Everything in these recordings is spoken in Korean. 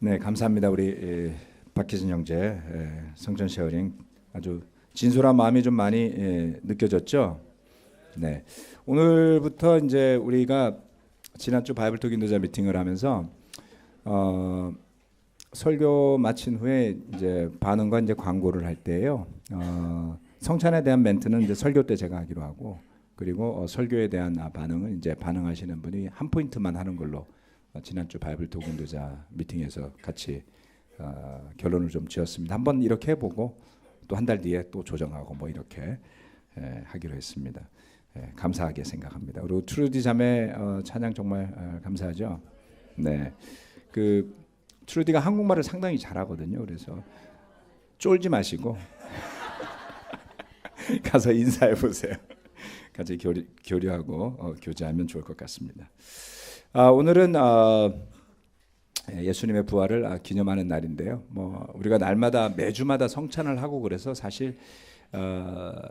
네, 감사합니다. 우리 박희진 형제 성전 쉐어링 아주 진솔한 마음이 좀 많이 느껴졌죠. 네, 오늘부터 이제 우리가 지난주 바이블톡 인도자 미팅을 하면서 설교 마친 후에 이제 반응과 이제 광고를 할 때요. 성찬에 대한 멘트는 이제 설교 때 제가 하기로 하고, 그리고 설교에 대한 반응은 이제 반응하시는 분이 한 포인트만 하는 걸로 지난주 바이블톡 인도자 미팅에서 같이 결론을 좀 지었습니다. 한번 이렇게 해보고 또 한 달 뒤에 또 조정하고 뭐 이렇게 하기로 했습니다. 감사하게 생각합니다. 그리고 트루디 자매 찬양 정말 감사하죠. 네, 그 트루디가 한국말을 상당히 잘하거든요. 그래서 쫄지 마시고 가서 인사해 보세요. 같이 교류하고 교제하면 좋을 것 같습니다. 오늘은 예수님의 부활을 기념하는 날인데요. 뭐 우리가 날마다 매주마다 성찬을 하고 그래서 사실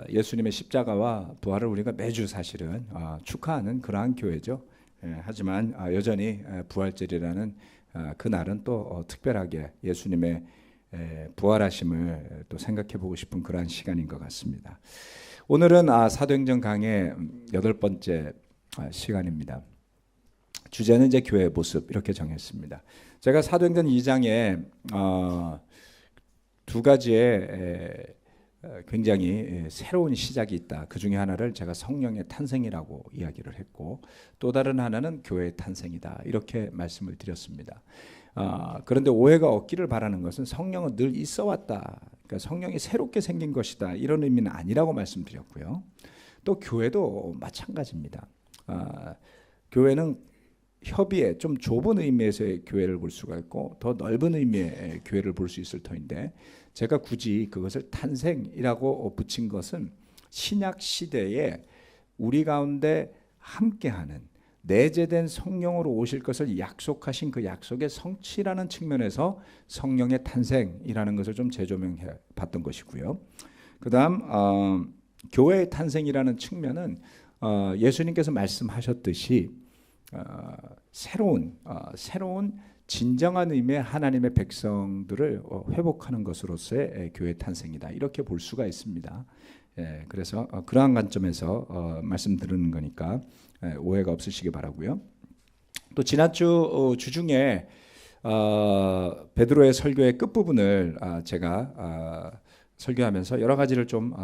예수님의 십자가와 부활을 우리가 매주 사실은 축하하는 그러한 교회죠. 하지만 여전히 부활절이라는 그 날은 또 특별하게 예수님의 부활하심을 또 생각해보고 싶은 그러한 시간인 것 같습니다. 오늘은 사도행전 강의 8번째 시간입니다. 주제는 이제 교회의 모습 이렇게 정했습니다. 제가 사도행전 2장에 두 가지의 굉장히 새로운 시작이 있다. 그 중에 하나를 제가 성령의 탄생이라고 이야기를 했고, 또 다른 하나는 교회의 탄생이다. 이렇게 말씀을 드렸습니다. 그런데 오해가 없기를 바라는 것은 성령은 늘 있어 왔다. 그러니까 성령이 새롭게 생긴 것이다. 이런 의미는 아니라고 말씀드렸고요. 또 교회도 마찬가지입니다. 교회는 협의에 좀 좁은 의미에서의 교회를 볼 수가 있고 더 넓은 의미의 교회를 볼 수 있을 터인데, 제가 굳이 그것을 탄생이라고 붙인 것은 신약 시대에 우리 가운데 함께하는 내재된 성령으로 오실 것을 약속하신 그 약속의 성취라는 측면에서 성령의 탄생이라는 것을 좀 재조명해 봤던 것이고요. 그 다음 교회의 탄생이라는 측면은 예수님께서 말씀하셨듯이 새로운 진정한 의미의 하나님의 백성들을 회복하는 것으로서의 교회 탄생이다. 이렇게 볼 수가 있습니다. 그래서 그러한 관점에서 말씀드리는 거니까 오해가 없으시기 바라고요. 또 지난주 주중에 베드로의 설교의 끝부분을 제가 설교하면서 여러 가지를 좀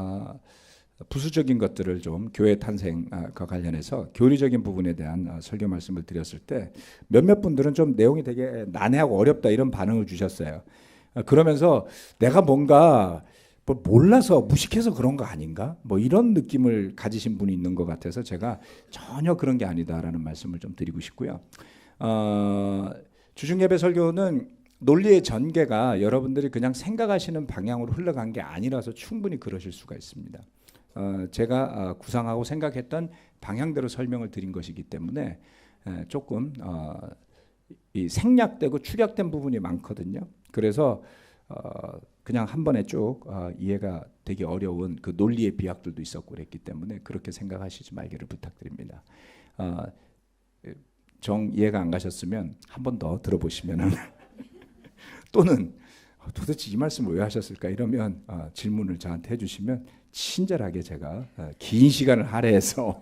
부수적인 것들을 좀 교회 탄생과 관련해서 교리적인 부분에 대한 설교 말씀을 드렸을 때 몇몇 분들은 좀 내용이 되게 난해하고 어렵다 이런 반응을 주셨어요. 그러면서 내가 뭔가 뭐 몰라서 무식해서 그런 거 아닌가? 뭐 이런 느낌을 가지신 분이 있는 것 같아서 제가 전혀 그런 게 아니다라는 말씀을 좀 드리고 싶고요. 주중예배 설교는 논리의 전개가 여러분들이 그냥 생각하시는 방향으로 흘러간 게 아니라서 충분히 그러실 수가 있습니다. 제가 구상하고 생각했던 방향대로 설명을 드린 것이기 때문에 조금 이 생략되고 축약된 부분이 많거든요. 그래서 그냥 한 번에 쭉 이해가 되기 어려운 그 논리의 비약들도 있었고 그랬기 때문에 그렇게 생각하시지 말기를 부탁드립니다. 정 이해가 안 가셨으면 한 번 더 들어보시면은 또는 도대체 이 말씀을 왜 하셨을까 이러면 질문을 저한테 해주시면 친절하게 제가 긴 시간을 할애해서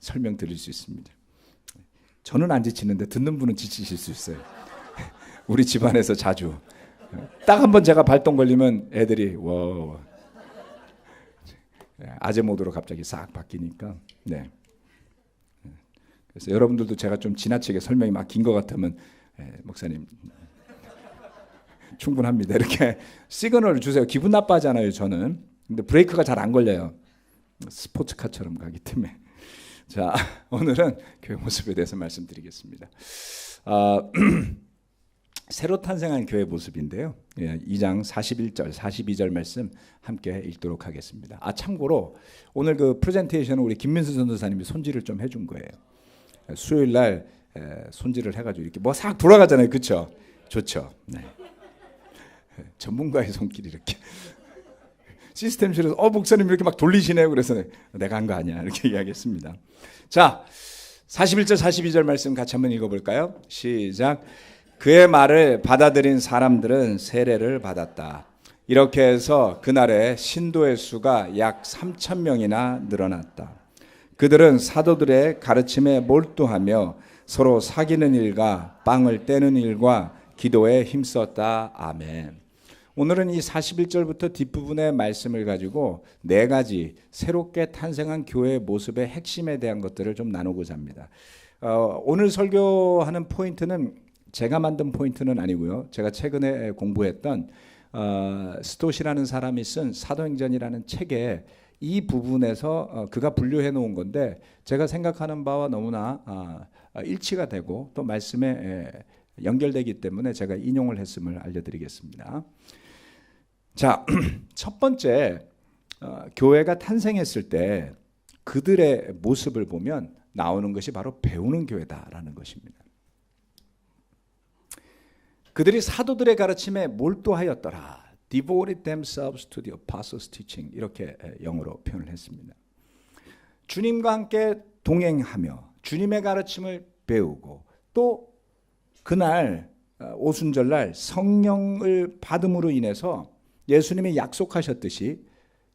설명드릴 수 있습니다. 저는 안 지치는데 듣는 분은 지치실 수 있어요. 우리 집안에서 자주 딱 한 번 제가 발동 걸리면 애들이 와 아재 모드로 갑자기 싹 바뀌니까. 네. 그래서 여러분들도 제가 좀 지나치게 설명이 막 긴 것 같으면 목사님 충분합니다. 이렇게 시그널을 주세요. 기분 나빠하잖아요, 저는. 근데 브레이크가 잘 안 걸려요. 스포츠카처럼 가기 때문에. 자, 오늘은 교회 모습에 대해서 말씀드리겠습니다. 새로 탄생한 교회 모습인데요. 2장 41절, 42절 말씀 함께 읽도록 하겠습니다. 참고로 오늘 그 프레젠테이션은 우리 김민수 전도사님이 손질을 좀 해준 거예요. 수요일 날 손질을 해가지고 이렇게 뭐 싹 돌아가잖아요, 그렇죠? 좋죠. 네. 전문가의 손길이 이렇게 시스템실에서 목사님 이렇게 막 돌리시네요. 그래서 내가 한 거 아니야 이렇게 이야기했습니다. 자, 41절 42절 말씀 같이 한번 읽어볼까요? 시작. 그의 말을 받아들인 사람들은 세례를 받았다. 이렇게 해서 그날에 신도의 수가 약 3천 명이나 늘어났다. 그들은 사도들의 가르침에 몰두하며 서로 사귀는 일과 빵을 떼는 일과 기도에 힘썼다. 아멘. 오늘은 이 41절부터 뒷부분의 말씀을 가지고 네 가지 새롭게 탄생한 교회의 모습의 핵심에 대한 것들을 좀 나누고자 합니다. 오늘 설교하는 포인트는 제가 만든 포인트는 아니고요. 제가 최근에 공부했던 스토시라는 사람이 쓴 사도행전이라는 책에 이 부분에서 그가 분류해 놓은 건데 제가 생각하는 바와 너무나 일치가 되고 또 말씀에 연결되기 때문에 제가 인용을 했음을 알려드리겠습니다. 자, 첫 번째 교회가 탄생했을 때 그들의 모습을 보면 나오는 것이 바로 배우는 교회다라는 것입니다. 그들이 사도들의 가르침에 몰두하였더라. Devoted themselves to the apostles' teaching. 이렇게 영어로 표현을 했습니다. 주님과 함께 동행하며 주님의 가르침을 배우고 또 그날 오순절날 성령을 받음으로 인해서 예수님이 약속하셨듯이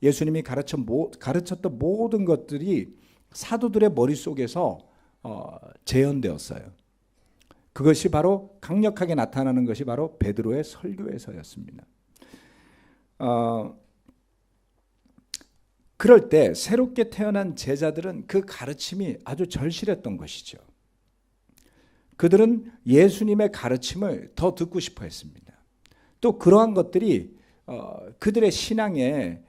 예수님이 가르쳤던 모든 것들이 사도들의 머릿속에서 재현되었어요. 그것이 바로 강력하게 나타나는 것이 바로 베드로의 설교에서였습니다. 그럴 때 새롭게 태어난 제자들은 그 가르침이 아주 절실했던 것이죠. 그들은 예수님의 가르침을 더 듣고 싶어 했습니다. 또 그러한 것들이 그들의 신앙에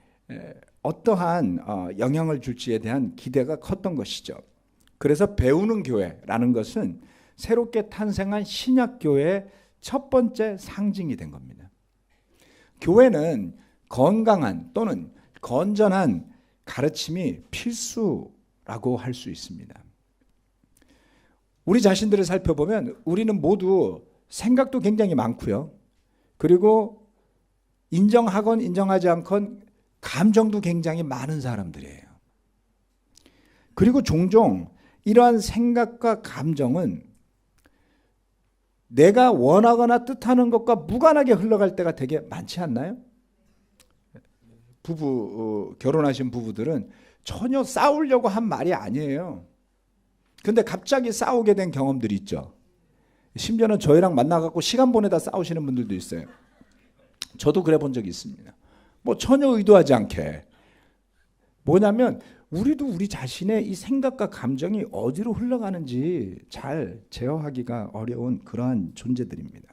어떠한 영향을 줄지에 대한 기대가 컸던 것이죠. 그래서 배우는 교회라는 것은 새롭게 탄생한 신약교회의 첫 번째 상징이 된 겁니다. 교회는 건강한 또는 건전한 가르침이 필수라고 할 수 있습니다. 우리 자신들을 살펴보면 우리는 모두 생각도 굉장히 많고요. 그리고 인정하건 인정하지 않건 감정도 굉장히 많은 사람들이에요. 그리고 종종 이러한 생각과 감정은 내가 원하거나 뜻하는 것과 무관하게 흘러갈 때가 되게 많지 않나요? 결혼하신 부부들은 전혀 싸우려고 한 말이 아니에요. 근데 갑자기 싸우게 된 경험들이 있죠. 심지어는 저희랑 만나갖고 시간 보내다 싸우시는 분들도 있어요. 저도 그래 본 적이 있습니다. 뭐 전혀 의도하지 않게. 뭐냐면 우리도 우리 자신의 이 생각과 감정이 어디로 흘러가는지 잘 제어하기가 어려운 그러한 존재들입니다.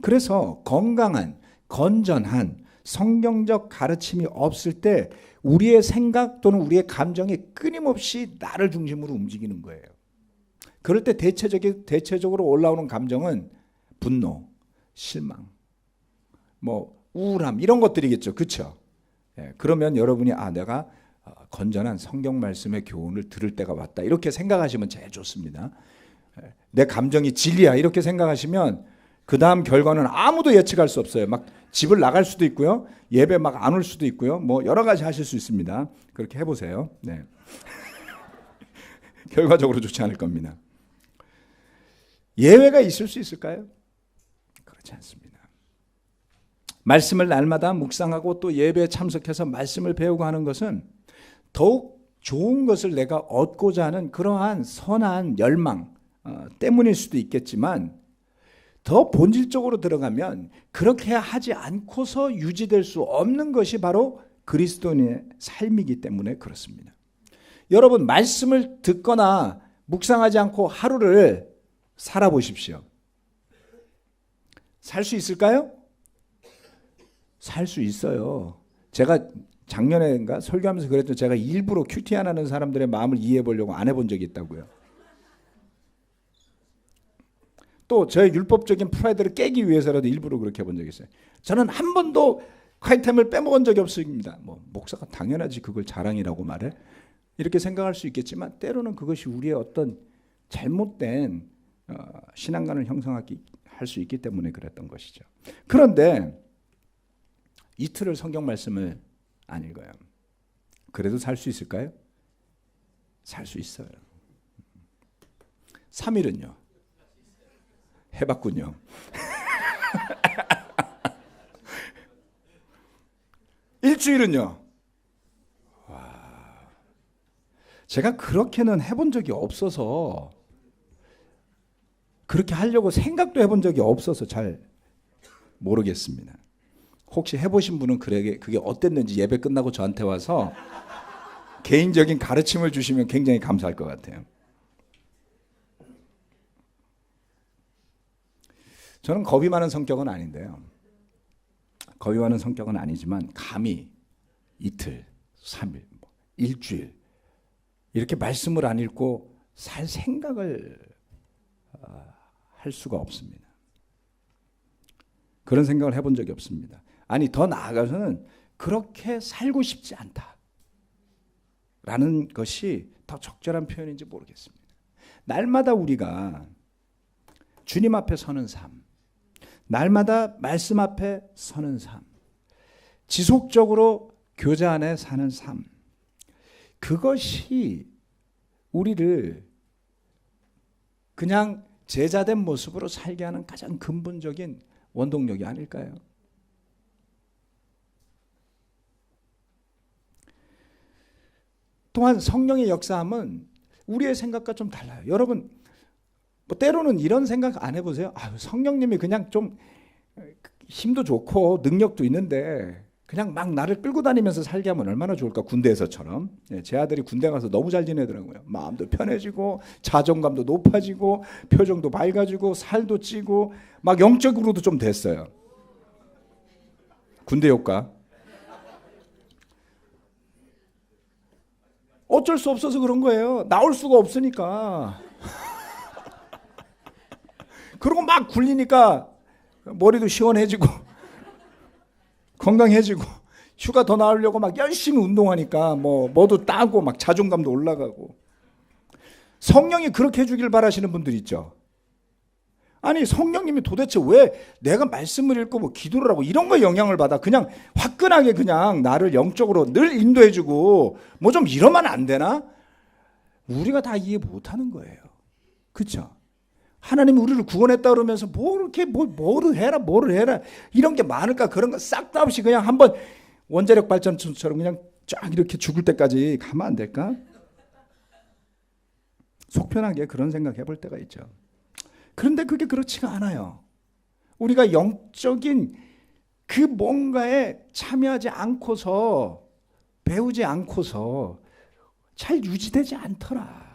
그래서 건강한, 건전한 성경적 가르침이 없을 때 우리의 생각 또는 우리의 감정이 끊임없이 나를 중심으로 움직이는 거예요. 그럴 때 대체적으로 올라오는 감정은 분노, 실망, 뭐 우울함 이런 것들이겠죠. 그렇죠? 그러면 여러분이 내가 건전한 성경 말씀의 교훈을 들을 때가 왔다. 이렇게 생각하시면 제일 좋습니다. 내 감정이 진리야. 이렇게 생각하시면 그 다음 결과는 아무도 예측할 수 없어요. 막 집을 나갈 수도 있고요. 예배 막 안 올 수도 있고요. 뭐 여러 가지 하실 수 있습니다. 그렇게 해보세요. 네. 결과적으로 좋지 않을 겁니다. 예외가 있을 수 있을까요? 그렇지 않습니다. 말씀을 날마다 묵상하고 또 예배에 참석해서 말씀을 배우고 하는 것은 더욱 좋은 것을 내가 얻고자 하는 그러한 선한 열망 때문일 수도 있겠지만 더 본질적으로 들어가면 그렇게 하지 않고서 유지될 수 없는 것이 바로 그리스도인의 삶이기 때문에 그렇습니다. 여러분 말씀을 듣거나 묵상하지 않고 하루를 살아보십시오. 살 수 있을까요? 살 수 있어요. 제가 작년에인가 설교하면서 그랬죠. 제가 일부러 큐티 안 하는 사람들의 마음을 이해해 보려고 안 해본 적이 있다고요. 또 저의 율법적인 프라이드를 깨기 위해서라도 일부러 그렇게 해본 적이 있어요. 저는 한 번도 콰이템을 빼먹은 적이 없습니다. 뭐 목사가 당연하지 그걸 자랑이라고 말해. 이렇게 생각할 수 있겠지만 때로는 그것이 우리의 어떤 잘못된 신앙관을 형성하기 할 수 있기 때문에 그랬던 것이죠. 그런데 이틀을 성경 말씀을 안 읽어요. 그래도 살 수 있을까요? 살 수 있어요. 3일은요. 해봤군요. 일주일은요? 와, 제가 그렇게는 해본 적이 없어서, 그렇게 하려고 생각도 해본 적이 없어서 잘 모르겠습니다. 혹시 해보신 분은 그게 어땠는지 예배 끝나고 저한테 와서 개인적인 가르침을 주시면 굉장히 감사할 것 같아요. 저는 겁이 많은 성격은 아닌데요. 겁이 많은 성격은 아니지만 감히 이틀, 3일, 일주일 이렇게 말씀을 안 읽고 살 생각을 할 수가 없습니다. 그런 생각을 해본 적이 없습니다. 아니, 더 나아가서는 그렇게 살고 싶지 않다라는 것이 더 적절한 표현인지 모르겠습니다. 날마다 우리가 주님 앞에 서는 삶, 날마다 말씀 앞에 서는 삶, 지속적으로 교제 안에 사는 삶, 그것이 우리를 그냥 제자된 모습으로 살게 하는 가장 근본적인 원동력이 아닐까요? 또한 성령의 역사함은 우리의 생각과 좀 달라요. 여러분, 뭐 때로는 이런 생각 안 해보세요? 성령님이 그냥 좀 힘도 좋고 능력도 있는데 그냥 막 나를 끌고 다니면서 살게 하면 얼마나 좋을까, 군대에서처럼. 제 아들이 군대 가서 너무 잘 지내더라고요. 마음도 편해지고 자존감도 높아지고 표정도 밝아지고 살도 찌고 막 영적으로도 좀 됐어요. 군대 효과. 어쩔 수 없어서 그런 거예요. 나올 수가 없으니까. 그러고 막 굴리니까 머리도 시원해지고 건강해지고 휴가 더 나오려고 막 열심히 운동하니까 뭐도 따고 막 자존감도 올라가고. 성령이 그렇게 해주길 바라시는 분들 있죠. 아니, 성령님이 도대체 왜 내가 말씀을 읽고 뭐 기도를 하고 이런 거에 영향을 받아? 그냥 화끈하게 그냥 나를 영적으로 늘 인도해주고 뭐 좀 이러면 안 되나? 우리가 다 이해 못하는 거예요. 그렇죠? 하나님이 우리를 구원했다 그러면서 뭐를 해라 이런 게 많을까? 그런 거 싹 다 없이 그냥 한번 원자력 발전소처럼 그냥 쫙 이렇게 죽을 때까지 가면 안 될까? 속편하게 그런 생각 해볼 때가 있죠. 그런데 그게 그렇지가 않아요. 우리가 영적인 그 뭔가에 참여하지 않고서, 배우지 않고서 잘 유지되지 않더라.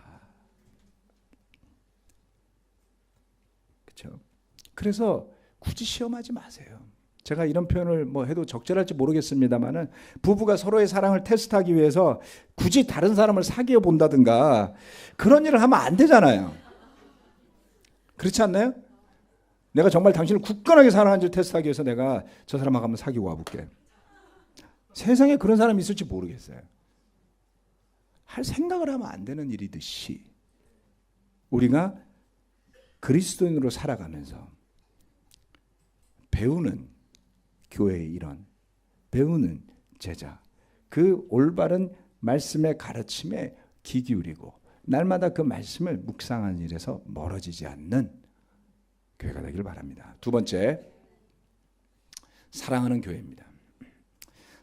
그렇죠? 그래서 굳이 시험하지 마세요. 제가 이런 표현을 뭐 해도 적절할지 모르겠습니다만은, 부부가 서로의 사랑을 테스트하기 위해서 굳이 다른 사람을 사귀어 본다든가 그런 일을 하면 안 되잖아요. 그렇지 않나요? 내가 정말 당신을 굳건하게 사랑하는지 테스트하기 위해서 내가 저 사람하고 한번 사귀고 와볼게. 세상에 그런 사람이 있을지 모르겠어요. 할 생각을 하면 안 되는 일이듯이 우리가 그리스도인으로 살아가면서 배우는 교회의 일원, 배우는 제자, 그 올바른 말씀의 가르침에 귀 기울이고 날마다 그 말씀을 묵상하는 일에서 멀어지지 않는 교회가 되길 바랍니다. 두 번째, 사랑하는 교회입니다.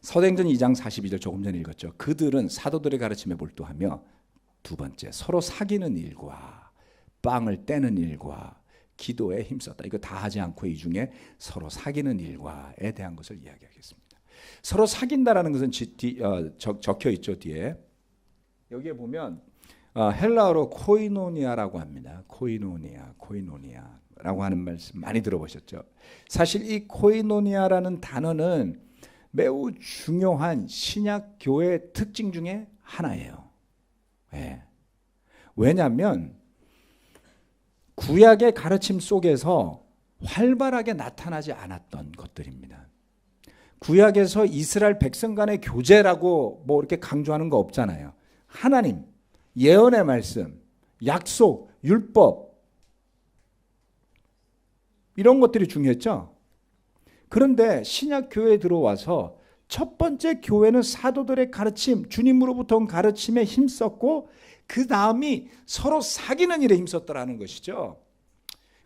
사도행전 2장 42절 조금 전에 읽었죠. 그들은 사도들의 가르침에 몰두하며, 두 번째, 서로 사귀는 일과 빵을 떼는 일과 기도에 힘썼다. 이거 다 하지 않고 이 중에 서로 사귀는 일과에 대한 것을 이야기하겠습니다. 서로 사귄다라는 것은 적혀 있죠, 뒤에. 여기에 보면 헬라어로 코이노니아라고 합니다. 코이노니아라고 하는 말씀 많이 들어보셨죠? 사실 이 코이노니아라는 단어는 매우 중요한 신약 교회의 특징 중에 하나예요. 네. 왜냐하면 구약의 가르침 속에서 활발하게 나타나지 않았던 것들입니다. 구약에서 이스라엘 백성 간의 교제라고 뭐 이렇게 강조하는 거 없잖아요. 하나님, 예언의 말씀, 약속, 율법, 이런 것들이 중요했죠. 그런데 신약 교회에 들어와서 첫 번째 교회는 사도들의 가르침, 주님으로부터 온 가르침에 힘썼고 그 다음이 서로 사귀는 일에 힘썼더라는 것이죠.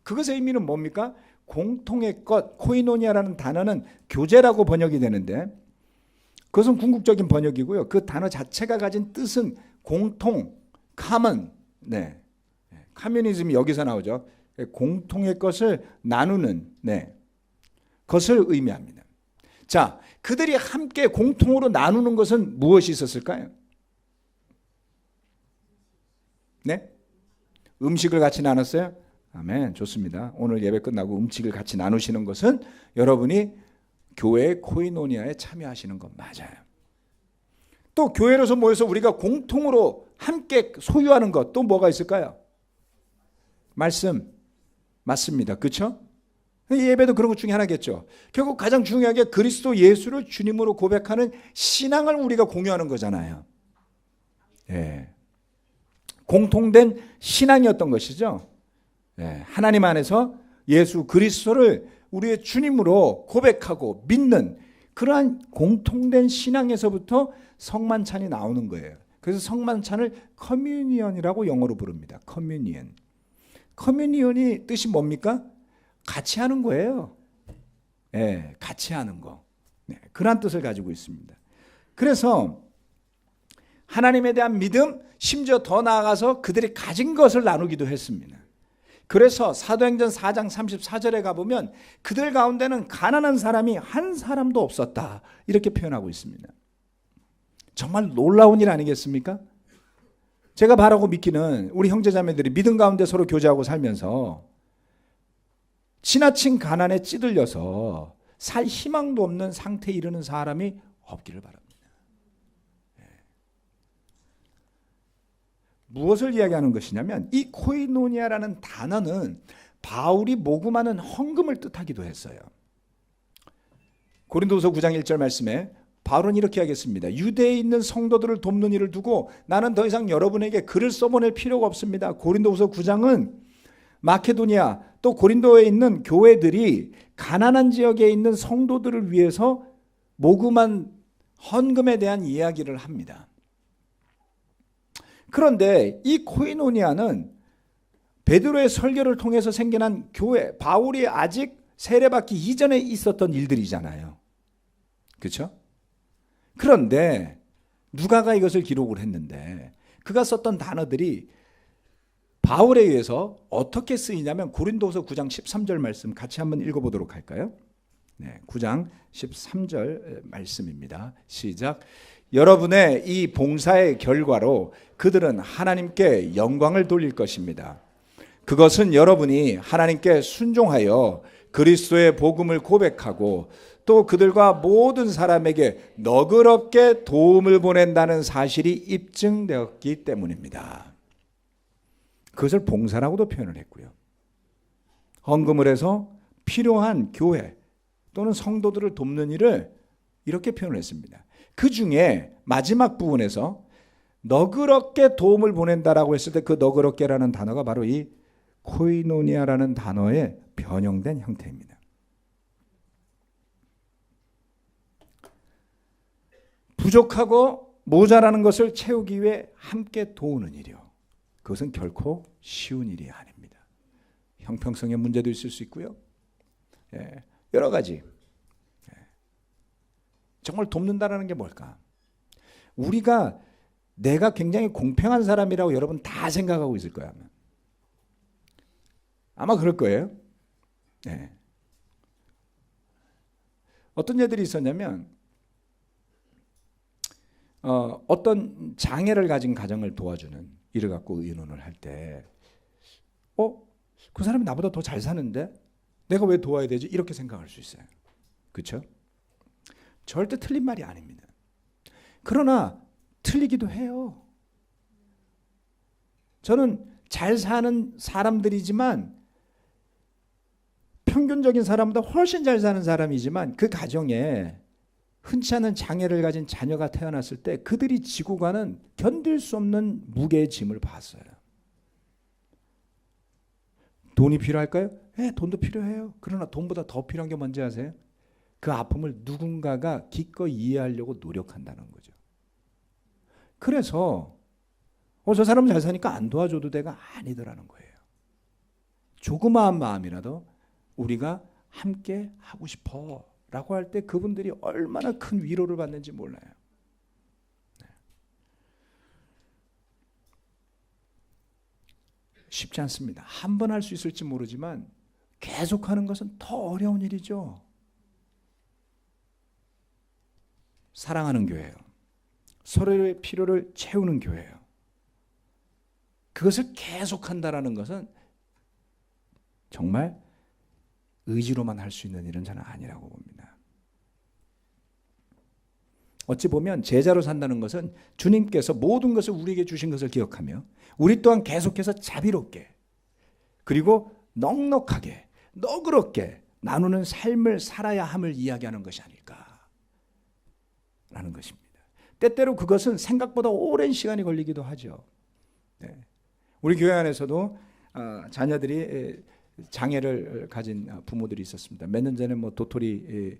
그것의 의미는 뭡니까? 공통의 것, 코이노니아라는 단어는 교제라고 번역이 되는데 그것은 궁극적인 번역이고요. 그 단어 자체가 가진 뜻은 공통, common, 네, 커뮤니즘이 여기서 나오죠. 공통의 것을 나누는, 네, 것을 의미합니다. 자, 그들이 함께 공통으로 나누는 것은 무엇이 있었을까요? 네? 음식을 같이 나눴어요? 아멘. 좋습니다. 오늘 예배 끝나고 음식을 같이 나누시는 것은 여러분이 교회 코이노니아에 참여하시는 것 맞아요. 또 교회로서 모여서 우리가 공통으로 함께 소유하는 것 또 뭐가 있을까요? 말씀. 맞습니다. 그렇죠? 예배도 그런 것 중에 하나겠죠. 결국 가장 중요하게 그리스도 예수를 주님으로 고백하는 신앙을 우리가 공유하는 거잖아요. 예. 공통된 신앙이었던 것이죠. 예. 하나님 안에서 예수 그리스도를 우리의 주님으로 고백하고 믿는 그러한 공통된 신앙에서부터 성만찬이 나오는 거예요. 그래서 성만찬을 커뮤니언이라고 영어로 부릅니다. 커뮤니언. 커뮤니언이 뜻이 뭡니까? 같이 하는 거예요. 네, 같이 하는 거. 네, 그런 뜻을 가지고 있습니다. 그래서 하나님에 대한 믿음, 심지어 더 나아가서 그들이 가진 것을 나누기도 했습니다. 그래서 사도행전 4장 34절에 가보면 그들 가운데는 가난한 사람이 한 사람도 없었다. 이렇게 표현하고 있습니다. 정말 놀라운 일 아니겠습니까? 제가 바라고 믿기는 우리 형제자매들이 믿음 가운데 서로 교제하고 살면서 지나친 가난에 찌들려서 살 희망도 없는 상태에 이르는 사람이 없기를 바랍니다. 무엇을 이야기하는 것이냐면 이 코이노니아라는 단어는 바울이 모금하는 헌금을 뜻하기도 했어요. 고린도후서 9장 1절 말씀에 바울은 이렇게 하겠습니다. 유대에 있는 성도들을 돕는 일을 두고 나는 더 이상 여러분에게 글을 써보낼 필요가 없습니다. 고린도후서 9장은 마케도니아 또 고린도에 있는 교회들이 가난한 지역에 있는 성도들을 위해서 모금한 헌금에 대한 이야기를 합니다. 그런데 이 코이노니아는 베드로의 설교를 통해서 생겨난 교회, 바울이 아직 세례받기 이전에 있었던 일들이잖아요. 그렇죠? 그런데 누가가 이것을 기록을 했는데 그가 썼던 단어들이 바울에 의해서 어떻게 쓰이냐면 고린도후서 9장 13절 말씀 같이 한번 읽어보도록 할까요? 네, 9장 13절 말씀입니다. 시작. 여러분의 이 봉사의 결과로 그들은 하나님께 영광을 돌릴 것입니다. 그것은 여러분이 하나님께 순종하여 그리스도의 복음을 고백하고 또 그들과 모든 사람에게 너그럽게 도움을 보낸다는 사실이 입증되었기 때문입니다. 그것을 봉사라고도 표현을 했고요. 헌금을 해서 필요한 교회 또는 성도들을 돕는 일을 이렇게 표현을 했습니다. 그 중에 마지막 부분에서 너그럽게 도움을 보낸다라고 했을 때 그 너그럽게라는 단어가 바로 이 코이노니아라는 단어의 변형된 형태입니다. 부족하고 모자라는 것을 채우기 위해 함께 도우는 일이요. 그것은 결코 쉬운 일이 아닙니다. 형평성의 문제도 있을 수 있고요. 여러 가지. 정말 돕는다라는 게 뭘까? 우리가 내가 굉장히 공평한 사람이라고 여러분 다 생각하고 있을 거야. 아마 그럴 거예요. 네. 어떤 애들이 있었냐면 어떤 장애를 가진 가정을 도와주는 일을 갖고 의논을 할 때 그 사람이 나보다 더 잘 사는데 내가 왜 도와야 되지? 이렇게 생각할 수 있어요. 그렇죠? 절대 틀린 말이 아닙니다. 그러나 틀리기도 해요. 저는 잘 사는 사람들이지만 평균적인 사람보다 훨씬 잘 사는 사람이지만 그 가정에 흔치 않은 장애를 가진 자녀가 태어났을 때 그들이 지고 가는 견딜 수 없는 무게의 짐을 봤어요. 돈이 필요할까요? 네, 돈도 필요해요. 그러나 돈보다 더 필요한 게 뭔지 아세요? 그 아픔을 누군가가 기꺼이 이해하려고 노력한다는 거죠. 그래서 저 사람 잘 사니까 안 도와줘도 돼가 아니더라는 거예요. 조그마한 마음이라도 우리가 함께 하고 싶어 라고 할 때 그분들이 얼마나 큰 위로를 받는지 몰라요. 쉽지 않습니다. 한 번 할 수 있을지 모르지만 계속하는 것은 더 어려운 일이죠. 사랑하는 교회예요. 서로의 필요를 채우는 교회예요. 그것을 계속한다라는 것은 정말 의지로만 할 수 있는 일은 저는 아니라고 봅니다. 어찌 보면 제자로 산다는 것은 주님께서 모든 것을 우리에게 주신 것을 기억하며 우리 또한 계속해서 자비롭게 그리고 넉넉하게 너그럽게 나누는 삶을 살아야 함을 이야기하는 것이 아닐까라는 것입니다. 때때로 그것은 생각보다 오랜 시간이 걸리기도 하죠. 네. 우리 교회 안에서도 자녀들이 장애를 가진 부모들이 있었습니다. 몇 년 전에 도토리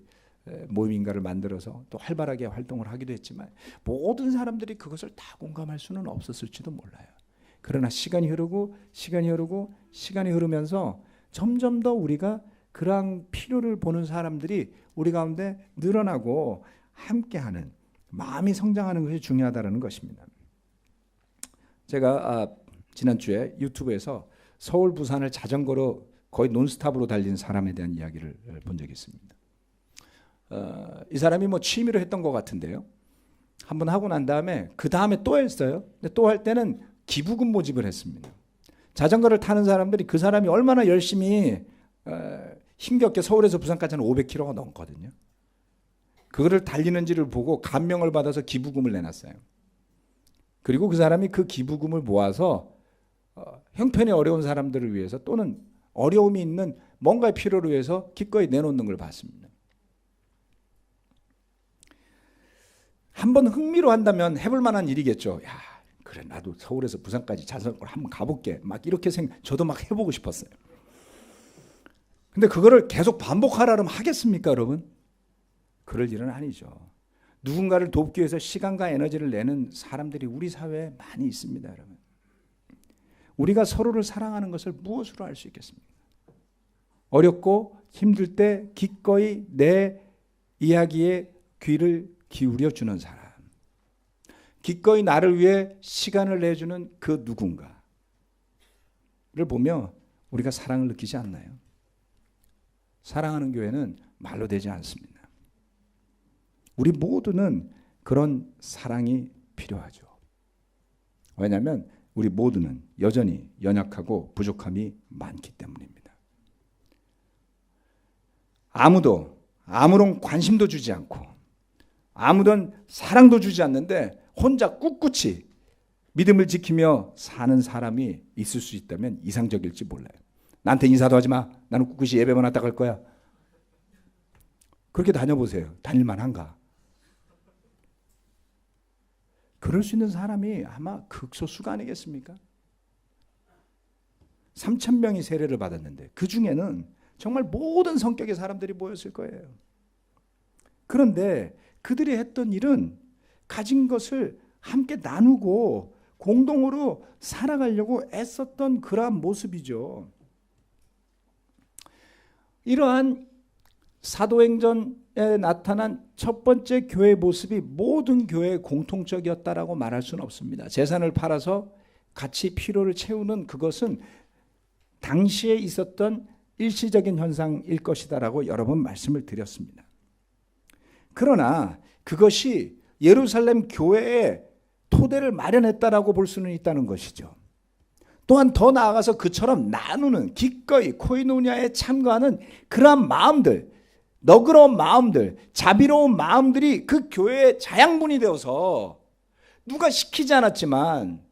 모임인가를 만들어서 또 활발하게 활동을 하기도 했지만 모든 사람들이 그것을 다 공감할 수는 없었을지도 몰라요. 그러나 시간이 흐르면서 점점 더 우리가 그러한 필요를 보는 사람들이 우리 가운데 늘어나고 함께하는 마음이 성장하는 것이 중요하다는 것입니다. 제가 지난주에 유튜브에서 서울 부산을 자전거로 거의 논스톱으로 달린 사람에 대한 이야기를 본 적이 있습니다. 이 사람이 취미로 했던 것 같은데요. 한번 하고 난 다음에 그 다음에 또 했어요. 근데 또 할 때는 기부금 모집을 했습니다. 자전거를 타는 사람들이 그 사람이 얼마나 열심히 힘겹게 서울에서 부산까지는 500km가 넘거든요. 그거를 달리는지를 보고 감명을 받아서 기부금을 내놨어요. 그리고 그 사람이 그 기부금을 모아서 형편이 어려운 사람들을 위해서 또는 어려움이 있는 뭔가의 필요를 위해서 기꺼이 내놓는 걸 봤습니다. 한번 흥미로 한다면 해볼 만한 일이겠죠. 야, 그래 나도 서울에서 부산까지 자전거를 한번 가볼게. 막 이렇게 저도 막 해보고 싶었어요. 근데 그거를 계속 반복하라면 하겠습니까, 여러분? 그럴 일은 아니죠. 누군가를 돕기 위해서 시간과 에너지를 내는 사람들이 우리 사회에 많이 있습니다, 여러분. 우리가 서로를 사랑하는 것을 무엇으로 알 수 있겠습니까? 어렵고 힘들 때 기꺼이 내 이야기에 귀를 기울여 주는 사람, 기꺼이 나를 위해 시간을 내주는 그 누군가를 보며 우리가 사랑을 느끼지 않나요? 사랑하는 교회는 말로 되지 않습니다. 우리 모두는 그런 사랑이 필요하죠. 왜냐하면 우리 모두는 여전히 연약하고 부족함이 많기 때문입니다. 아무도 아무런 관심도 주지 않고 아무런 사랑도 주지 않는데 혼자 꿋꿋이 믿음을 지키며 사는 사람이 있을 수 있다면 이상적일지 몰라요. 나한테 인사도 하지 마. 나는 꿋꿋이 예배만 하다 갈 거야. 그렇게 다녀보세요. 다닐만 한가? 그럴 수 있는 사람이 아마 극소수가 아니겠습니까? 3,000명이 세례를 받았는데 그 중에는 정말 모든 성격의 사람들이 모였을 거예요. 그런데 그들이 했던 일은 가진 것을 함께 나누고 공동으로 살아가려고 애썼던 그러한 모습이죠. 이러한 사도행전에 나타난 첫 번째 교회 모습이 모든 교회의 공통적이었다라고 말할 수는 없습니다. 재산을 팔아서 같이 필요를 채우는 그것은 당시에 있었던 일시적인 현상일 것이다라고 여러 번 말씀을 드렸습니다. 그러나 그것이 예루살렘 교회에 토대를 마련했다라고 볼 수는 있다는 것이죠. 또한 더 나아가서 그처럼 나누는 기꺼이 코이노니아에 참가하는 그러한 마음들, 너그러운 마음들, 자비로운 마음들이 그 교회의 자양분이 되어서 누가 시키지 않았지만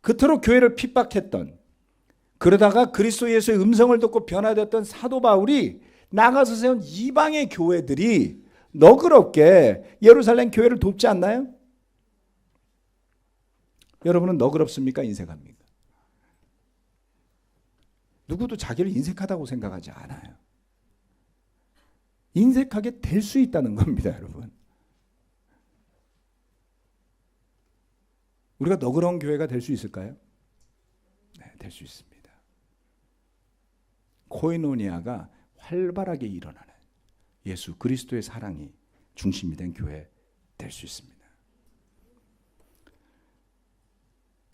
그토록 교회를 핍박했던, 그러다가 그리스도 예수의 음성을 듣고 변화되었던 사도 바울이 나가서 세운 이방의 교회들이 너그럽게 예루살렘 교회를 돕지 않나요? 여러분은 너그럽습니까? 인색합니까? 누구도 자기를 인색하다고 생각하지 않아요. 인색하게 될 수 있다는 겁니다, 여러분. 우리가 너그러운 교회가 될 수 있을까요? 네, 될 수 있습니다. 코이노니아가 활발하게 일어나는 예수 그리스도의 사랑이 중심이 된 교회 될 수 있습니다.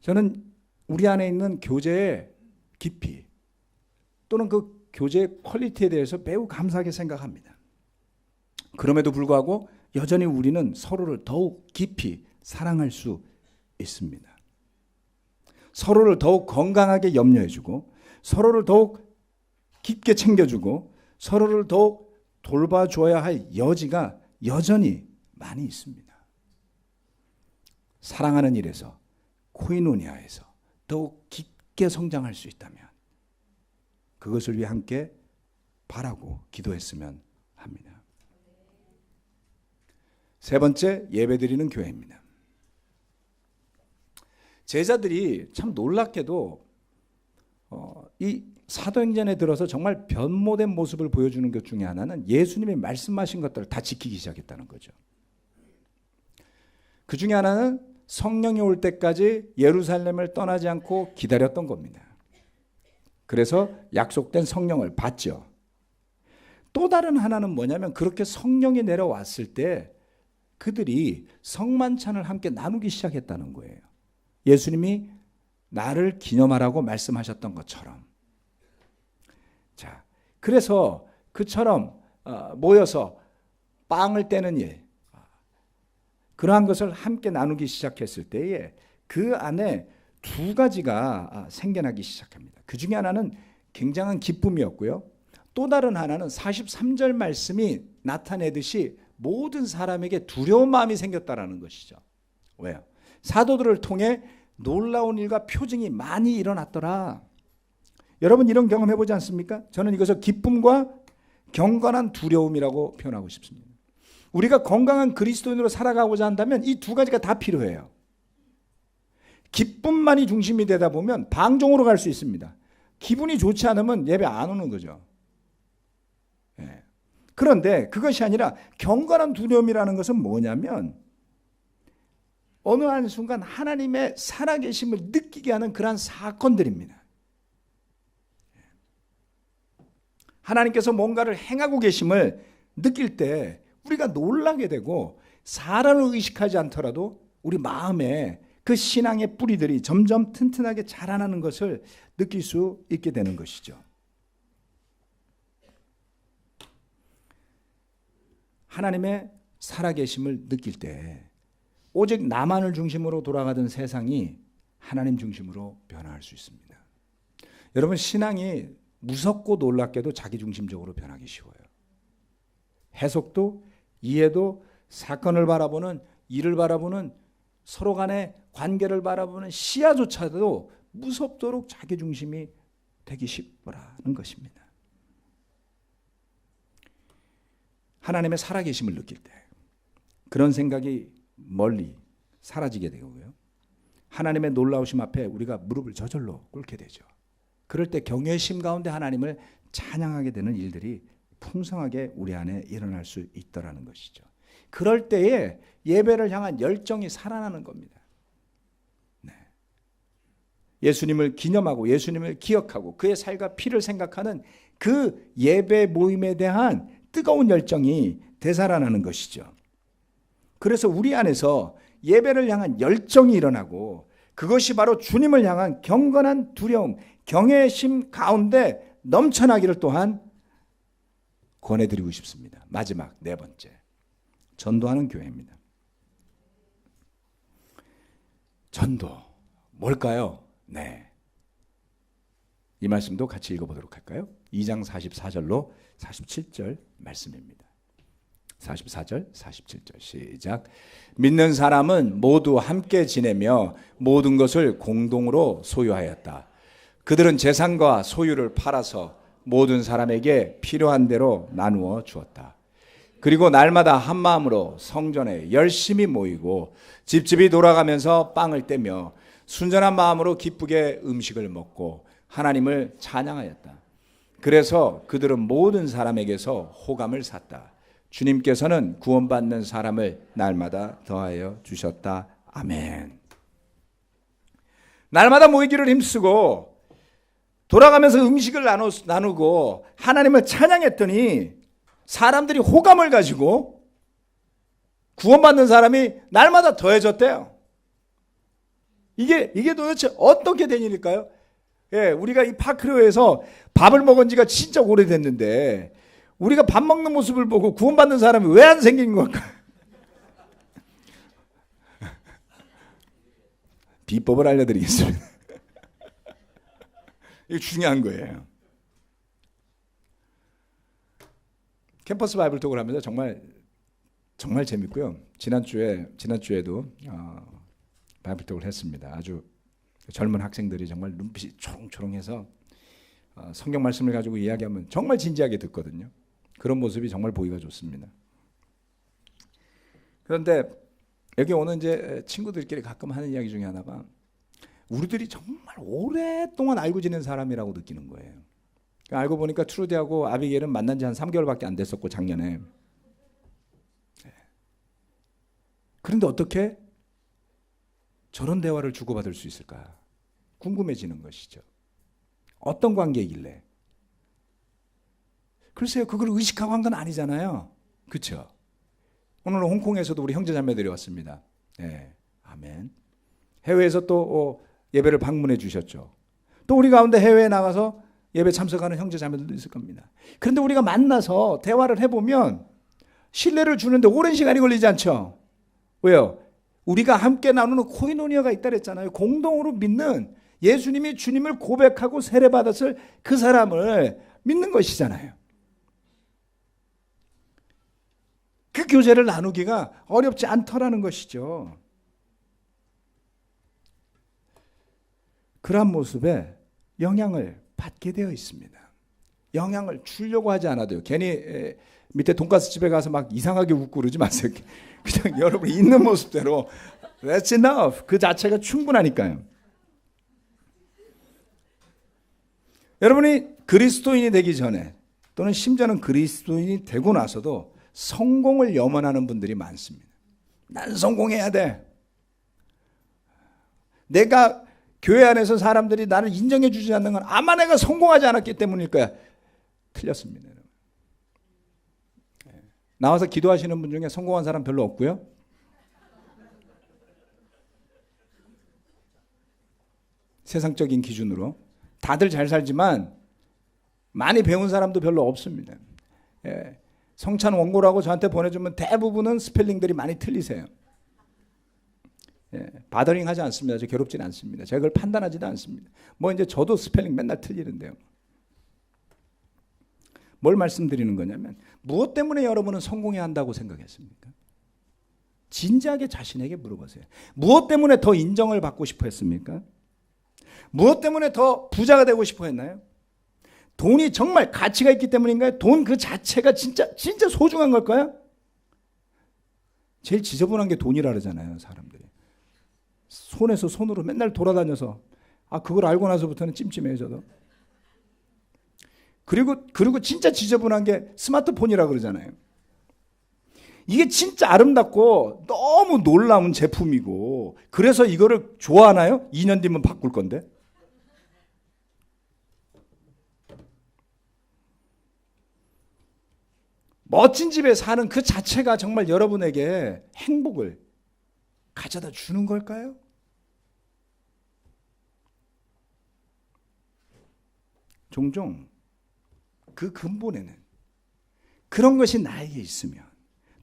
저는 우리 안에 있는 교제의 깊이 또는 그 교제의 퀄리티에 대해서 매우 감사하게 생각합니다. 그럼에도 불구하고 여전히 우리는 서로를 더욱 깊이 사랑할 수 있습니다. 서로를 더욱 건강하게 염려해주고 서로를 더욱 깊게 챙겨주고 서로를 더욱 돌봐줘야 할 여지가 여전히 많이 있습니다. 사랑하는 일에서 코이노니아에서 더욱 깊게 성장할 수 있다면 그것을 위해 함께 바라고 기도했으면 합니다. 세 번째, 예배드리는 교회입니다. 제자들이 참 놀랍게도 이 사도행전에 들어서 정말 변모된 모습을 보여주는 것 중에 하나는 예수님이 말씀하신 것들을 다 지키기 시작했다는 거죠. 그 중에 하나는 성령이 올 때까지 예루살렘을 떠나지 않고 기다렸던 겁니다. 그래서 약속된 성령을 받죠. 또 다른 하나는 뭐냐면 그렇게 성령이 내려왔을 때 그들이 성만찬을 함께 나누기 시작했다는 거예요. 예수님이 나를 기념하라고 말씀하셨던 것처럼. 자, 그래서 그처럼 모여서 빵을 떼는 일, 그러한 것을 함께 나누기 시작했을 때에 그 안에 두 가지가 생겨나기 시작합니다. 그 중에 하나는 굉장한 기쁨이었고요. 또 다른 하나는 43절 말씀이 나타내듯이 모든 사람에게 두려운 마음이 생겼다라는 것이죠. 왜요? 사도들을 통해 놀라운 일과 표징이 많이 일어났더라. 여러분 이런 경험 해보지 않습니까? 저는 이것을 기쁨과 경건한 두려움이라고 표현하고 싶습니다. 우리가 건강한 그리스도인으로 살아가고자 한다면 이 두 가지가 다 필요해요. 기쁨만이 중심이 되다 보면 방종으로 갈 수 있습니다. 기분이 좋지 않으면 예배 안 오는 거죠. 예. 그런데 그것이 아니라 경건한 두려움이라는 것은 뭐냐면 어느 한순간 하나님의 살아계심을 느끼게 하는 그러한 사건들입니다. 하나님께서 뭔가를 행하고 계심을 느낄 때 우리가 놀라게 되고 사람을 의식하지 않더라도 우리 마음에 그 신앙의 뿌리들이 점점 튼튼하게 자라나는 것을 느낄 수 있게 되는 것이죠. 하나님의 살아계심을 느낄 때 오직 나만을 중심으로 돌아가던 세상이 하나님 중심으로 변화할 수 있습니다. 여러분 신앙이 무섭고 놀랍게도 자기중심적으로 변하기 쉬워요. 해석도 이해도 사건을 바라보는 일을 바라보는 서로 간의 관계를 바라보는 시야조차도 무섭도록 자기중심이 되기 쉽더라는 것입니다. 하나님의 살아계심을 느낄 때 그런 생각이 멀리 사라지게 되고요. 하나님의 놀라우심 앞에 우리가 무릎을 저절로 꿇게 되죠. 그럴 때 경외심 가운데 하나님을 찬양하게 되는 일들이 풍성하게 우리 안에 일어날 수 있더라는 것이죠. 그럴 때에 예배를 향한 열정이 살아나는 겁니다. 네. 예수님을 기념하고 예수님을 기억하고 그의 살과 피를 생각하는 그 예배 모임에 대한 뜨거운 열정이 되살아나는 것이죠. 그래서 우리 안에서 예배를 향한 열정이 일어나고 그것이 바로 주님을 향한 경건한 두려움, 경외심 가운데 넘쳐나기를 또한 권해드리고 싶습니다. 마지막 네 번째, 전도하는 교회입니다. 전도 뭘까요? 네, 이 말씀도 같이 읽어보도록 할까요? 2장 44절로 47절 말씀입니다. 44절, 47절 시작. 믿는 사람은 모두 함께 지내며 모든 것을 공동으로 소유하였다. 그들은 재산과 소유를 팔아서 모든 사람에게 필요한 대로 나누어 주었다. 그리고 날마다 한 마음으로 성전에 열심히 모이고 집집이 돌아가면서 빵을 떼며 순전한 마음으로 기쁘게 음식을 먹고 하나님을 찬양하였다. 그래서 그들은 모든 사람에게서 호감을 샀다. 주님께서는 구원받는 사람을 날마다 더하여 주셨다. 아멘. 날마다 모이기를 힘쓰고 돌아가면서 음식을 나누고 하나님을 찬양했더니 사람들이 호감을 가지고 구원받는 사람이 날마다 더해졌대요. 이게 도대체 어떻게 된 일일까요? 예, 우리가 이 파크로에서 밥을 먹은 지가 진짜 오래됐는데 우리가 밥 먹는 모습을 보고 구원받는 사람이 왜 안 생긴 걸까? 비법을 알려드리겠습니다. 이게 중요한 거예요. 캠퍼스 바이블톡을 하면서 정말 재밌고요. 지난주에도 바이블톡을 했습니다. 아주 젊은 학생들이 정말 눈빛이 초롱초롱해서 성경 말씀을 가지고 이야기하면 정말 진지하게 듣거든요. 그런 모습이 정말 보기가 좋습니다. 그런데 여기 오는 이제 친구들끼리 가끔 하는 이야기 중에 하나가 우리들이 정말 오랫동안 알고 지낸 사람이라고 느끼는 거예요. 알고 보니까 트루디하고 아비게일은 만난 지 한 3개월밖에 안 됐었고 작년에. 그런데 어떻게 저런 대화를 주고받을 수 있을까? 궁금해지는 것이죠. 어떤 관계이길래? 글쎄요, 그걸 의식하고 한 건 아니잖아요. 그렇죠? 오늘 홍콩에서도 우리 형제자매들이 왔습니다. 네, 아멘. 해외에서 또 예배를 방문해 주셨죠. 또 우리 가운데 해외에 나가서 예배 참석하는 형제자매들도 있을 겁니다. 그런데 우리가 만나서 대화를 해보면 신뢰를 주는데 오랜 시간이 걸리지 않죠? 왜요? 우리가 함께 나누는 코이노니아가 있다 그랬잖아요. 공동으로 믿는 예수님이 주님을 고백하고 세례받았을 그 사람을 믿는 것이잖아요. 그 교제를 나누기가 어렵지 않더라는 것이죠. 그러한 모습에 영향을 받게 되어 있습니다. 영향을 주려고 하지 않아도요. 괜히 밑에 돈가스 집에 가서 막 이상하게 웃고 그러지 마세요. 그냥 여러분이 있는 모습대로 That's enough. 그 자체가 충분하니까요. 여러분이 그리스도인이 되기 전에 또는 심지어는 그리스도인이 되고 나서도 성공을 염원하는 분들이 많습니다. 난 성공해야 돼. 내가 교회 안에서 사람들이 나를 인정해 주지 않는 건 아마 내가 성공하지 않았기 때문일 거야. 틀렸습니다. 나와서 기도하시는 분 중에 성공한 사람 별로 없고요. 세상적인 기준으로 다들 잘 살지만 많이 배운 사람도 별로 없습니다. 성찬 원고라고 저한테 보내주면 대부분은 스펠링들이 많이 틀리세요. 바더링 하지 않습니다. 저 괴롭지는 않습니다. 제가 그걸 판단하지도 않습니다. 뭐 이제 저도 스펠링 맨날 틀리는데요. 뭘 말씀드리는 거냐면 무엇 때문에 여러분은 성공해야 한다고 생각했습니까? 진지하게 자신에게 물어보세요. 무엇 때문에 더 인정을 받고 싶어 했습니까? 무엇 때문에 더 부자가 되고 싶어 했나요? 돈이 정말 가치가 있기 때문인가요? 돈 그 자체가 진짜 소중한 걸까요? 제일 지저분한 게 돈이라 그러잖아요, 사람들이. 손에서 손으로 맨날 돌아다녀서 그걸 알고 나서부터는 찜찜해져도. 그리고 진짜 지저분한 게 스마트폰이라 그러잖아요. 이게 진짜 아름답고 너무 놀라운 제품이고 그래서 이거를 좋아하나요? 2년 뒤면 바꿀 건데. 멋진 집에 사는 그 자체가 정말 여러분에게 행복을 가져다 주는 걸까요? 종종 그 근본에는 그런 것이 나에게 있으면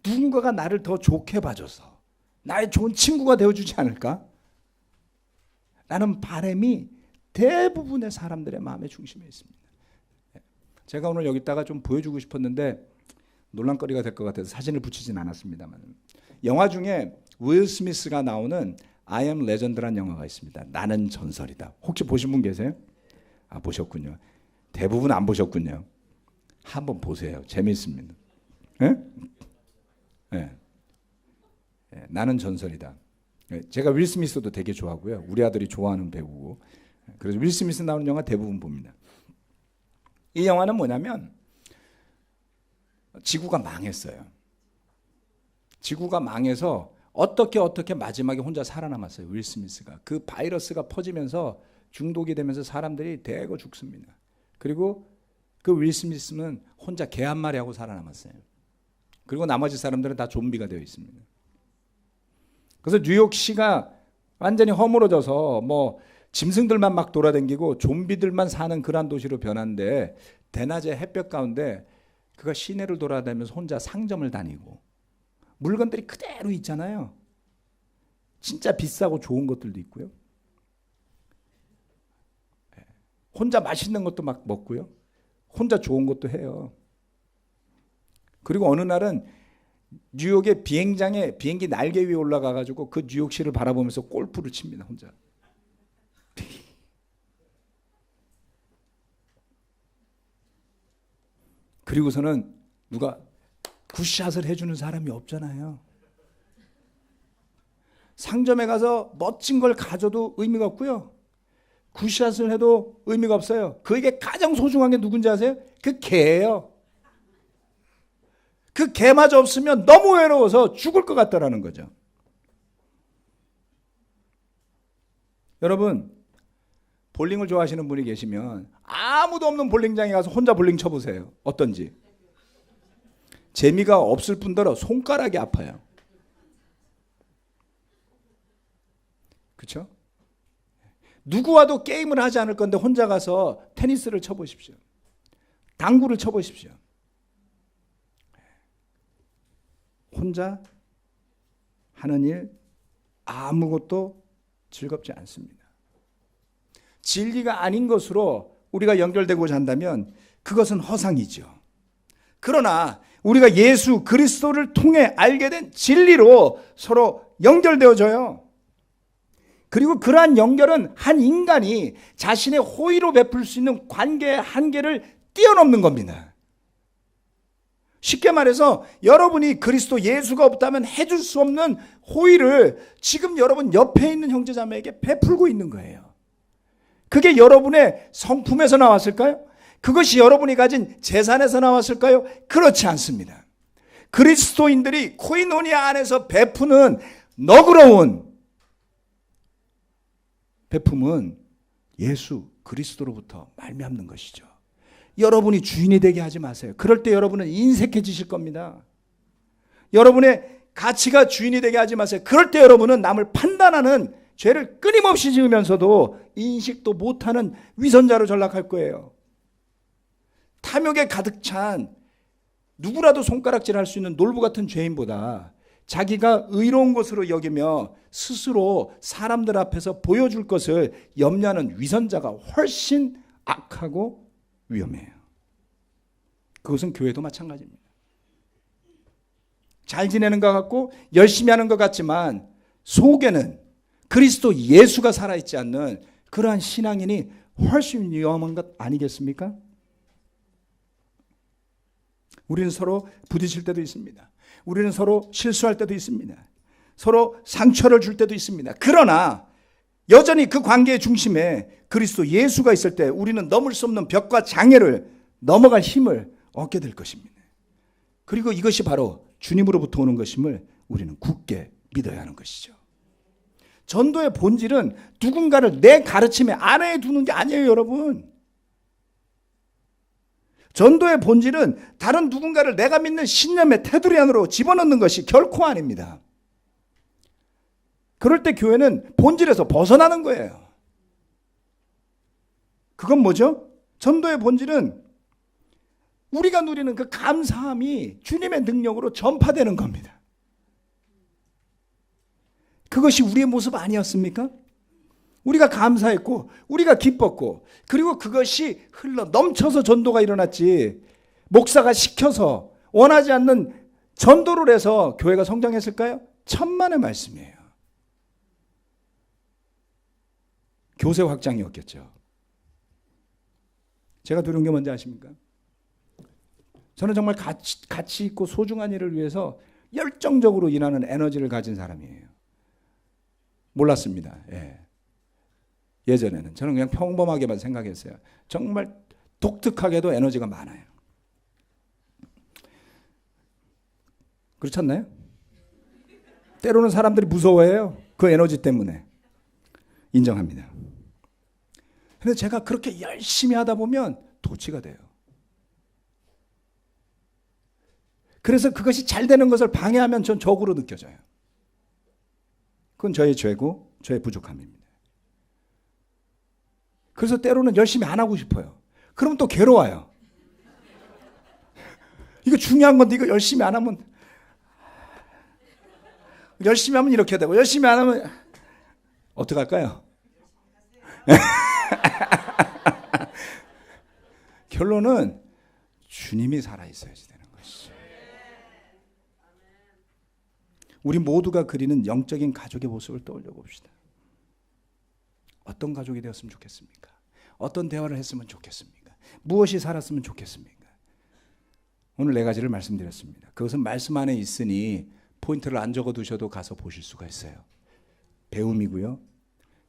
누군가가 나를 더 좋게 봐줘서 나의 좋은 친구가 되어주지 않을까? 라는 바람이 대부분의 사람들의 마음의 중심에 있습니다. 제가 오늘 여기다가 좀 보여주고 싶었는데 논란거리가 될 것 같아서 사진을 붙이진 않았습니다만 영화 중에 윌 스미스가 나오는 I am Legend라는 영화가 있습니다. 나는 전설이다. 혹시 보신 분 계세요? 보셨군요. 대부분 안 보셨군요. 한번 보세요. 재미있습니다. 나는 전설이다. 제가 윌 스미스도 되게 좋아하고요. 우리 아들이 좋아하는 배우고 그래서 윌 스미스 나오는 영화 대부분 봅니다. 이 영화는 뭐냐면 지구가 망했어요. 지구가 망해서 어떻게 마지막에 혼자 살아남았어요. 윌 스미스가. 그 바이러스가 퍼지면서 중독이 되면서 사람들이 대거 죽습니다. 그리고 그 윌 스미스는 혼자 개 한 마리하고 살아남았어요. 그리고 나머지 사람들은 다 좀비가 되어 있습니다. 그래서 뉴욕시가 완전히 허물어져서 뭐 짐승들만 막 돌아다니고 좀비들만 사는 그런 도시로 변한데, 대낮에 햇볕 가운데 그가 시내를 돌아다니면서 혼자 상점을 다니고 물건들이 그대로 있잖아요. 진짜 비싸고 좋은 것들도 있고요. 혼자 맛있는 것도 막 먹고요. 혼자 좋은 것도 해요. 그리고 어느 날은 뉴욕의 비행장에 비행기 날개 위에 올라가가지고 그 뉴욕시를 바라보면서 골프를 칩니다, 혼자. 그리고서는 누가 굿샷을 해주는 사람이 없잖아요. 상점에 가서 멋진 걸 가져도 의미가 없고요. 굿샷을 해도 의미가 없어요. 그에게 가장 소중한 게 누군지 아세요? 그 개예요. 그 개마저 없으면 너무 외로워서 죽을 것 같다라는 거죠. 여러분, 볼링을 좋아하시는 분이 계시면 아무도 없는 볼링장에 가서 혼자 볼링 쳐보세요. 어떤지. 재미가 없을 뿐더러 손가락이 아파요. 그렇죠? 누구와도 게임을 하지 않을 건데 혼자 가서 테니스를 쳐보십시오. 당구를 쳐보십시오. 혼자 하는 일 아무것도 즐겁지 않습니다. 진리가 아닌 것으로 우리가 연결되고자 한다면 그것은 허상이죠. 그러나 우리가 예수 그리스도를 통해 알게 된 진리로 서로 연결되어져요. 그리고 그러한 연결은 한 인간이 자신의 호의로 베풀 수 있는 관계의 한계를 뛰어넘는 겁니다. 쉽게 말해서 여러분이 그리스도 예수가 없다면 해줄 수 없는 호의를 지금 여러분 옆에 있는 형제자매에게 베풀고 있는 거예요. 그게 여러분의 성품에서 나왔을까요? 그것이 여러분이 가진 재산에서 나왔을까요? 그렇지 않습니다. 그리스도인들이 코이노니아 안에서 베푸는 너그러운 베품은 예수 그리스도로부터 말미암는 것이죠. 여러분이 주인이 되게 하지 마세요. 그럴 때 여러분은 인색해지실 겁니다. 여러분의 가치가 주인이 되게 하지 마세요. 그럴 때 여러분은 남을 판단하는 죄를 끊임없이 지으면서도 인식도 못하는 위선자로 전락할 거예요. 탐욕에 가득 찬 누구라도 손가락질할 수 있는 놀부 같은 죄인보다 자기가 의로운 것으로 여기며 스스로 사람들 앞에서 보여줄 것을 염려하는 위선자가 훨씬 악하고 위험해요. 그것은 교회도 마찬가지입니다. 잘 지내는 것 같고 열심히 하는 것 같지만 속에는 그리스도 예수가 살아있지 않는 그러한 신앙인이 훨씬 위험한 것 아니겠습니까? 우리는 서로 부딪힐 때도 있습니다. 우리는 서로 실수할 때도 있습니다. 서로 상처를 줄 때도 있습니다. 그러나 여전히 그 관계의 중심에 그리스도 예수가 있을 때 우리는 넘을 수 없는 벽과 장애를 넘어갈 힘을 얻게 될 것입니다. 그리고 이것이 바로 주님으로부터 오는 것임을 우리는 굳게 믿어야 하는 것이죠. 전도의 본질은 누군가를 내 가르침에 아래에 두는 게 아니에요, 여러분. 전도의 본질은 다른 누군가를 내가 믿는 신념의 테두리 안으로 집어넣는 것이 결코 아닙니다. 그럴 때 교회는 본질에서 벗어나는 거예요. 그건 뭐죠? 전도의 본질은 우리가 누리는 그 감사함이 주님의 능력으로 전파되는 겁니다. 그것이 우리의 모습 아니었습니까? 우리가 감사했고 우리가 기뻤고 그리고 그것이 흘러 넘쳐서 전도가 일어났지, 목사가 시켜서 원하지 않는 전도를 해서 교회가 성장했을까요? 천만의 말씀이에요. 교세 확장이었겠죠. 제가 두려운 게 뭔지 아십니까? 저는 정말 가치 있고 소중한 일을 위해서 열정적으로 일하는 에너지를 가진 사람이에요. 몰랐습니다. 예전에는 저는 그냥 평범하게만 생각했어요. 정말 독특하게도 에너지가 많아요. 그렇지 않나요? 때로는 사람들이 무서워해요. 그 에너지 때문에. 인정합니다. 근데 제가 그렇게 열심히 하다 보면 도취가 돼요. 그래서 그것이 잘 되는 것을 방해하면 전 적으로 느껴져요. 그건 저의 죄고 저의 부족함입니다. 그래서 때로는 열심히 안 하고 싶어요. 그러면 또 괴로워요. 이거 중요한 건데 이거 열심히 안 하면, 열심히 하면 이렇게 되고 열심히 안 하면 어떡할까요? 결론은 주님이 살아있어야지 되는 것이죠. 우리 모두가 그리는 영적인 가족의 모습을 떠올려 봅시다. 어떤 가족이 되었으면 좋겠습니까? 어떤 대화를 했으면 좋겠습니까? 무엇이 살았으면 좋겠습니까? 오늘 네 가지를 말씀드렸습니다. 그것은 말씀 안에 있으니 포인트를 안 적어 두셔도 가서 보실 수가 있어요. 배움이고요.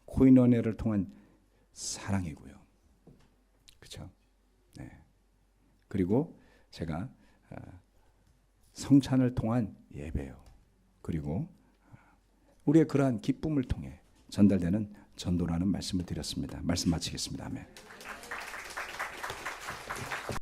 코이노니아를 통한 사랑이고요. 그렇죠? 네. 그리고 제가 성찬을 통한 예배요. 그리고 우리의 그러한 기쁨을 통해 전달되는 전도라는 말씀을 드렸습니다. 말씀 마치겠습니다. 아멘.